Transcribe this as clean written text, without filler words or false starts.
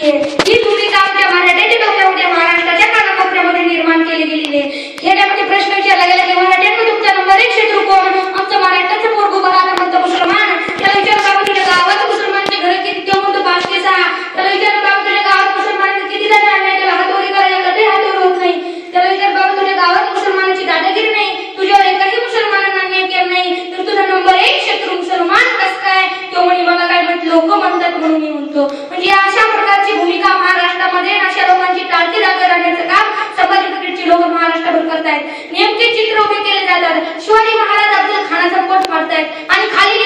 केलेली आहे. ही भूमिका आमच्या मराठ्याच्या डोक्यामध्ये महाराष्ट्राच्या कानाकोपऱ्यामध्ये निर्माण केली गेलेली आहे. खेड्यामध्ये प्रश्न विचारला गेला की मराठ्यांमध्ये तुमचा नंबर 1 शत्रू कोण? आमचं मराठ्याचं पोरगं बघा म्हणतं मुसलमान. त्याला विचार बाबा तुझ्या गावात मुसलमानचे घर किती? तो म्हणतो 5 ते 6. त्याला विचार बाबा तुझ्या गावात मुसलमानांचे किती जण आणले? त्याला हातोडी करायला कधी हातोडी होत नाही. त्याला विचार बाबा तुझ्या गावात मुसलमानाची दादागिरी नाही, तुझ्यावर एकही मुसलमानांना अन्याय केला नाही, तर तुझा नंबर 1 शत्रू मुसलमान कस काय? तो म्हणे मला काय म्हणत लोक म्हणतात म्हणून मी म्हणतो. म्हणजे अशा प्रकारची भूमिका महाराष्ट्रामध्ये अशा लोकांची टाळती जागा राहण्याचं काम संभाजी ब्रिगेडची लोक महाराष्ट्रभर करतायत. नेमके चित्र उभे केले जातात. शिवाजी महाराज अफजल खानाचा पट पाडतायत आणि खाली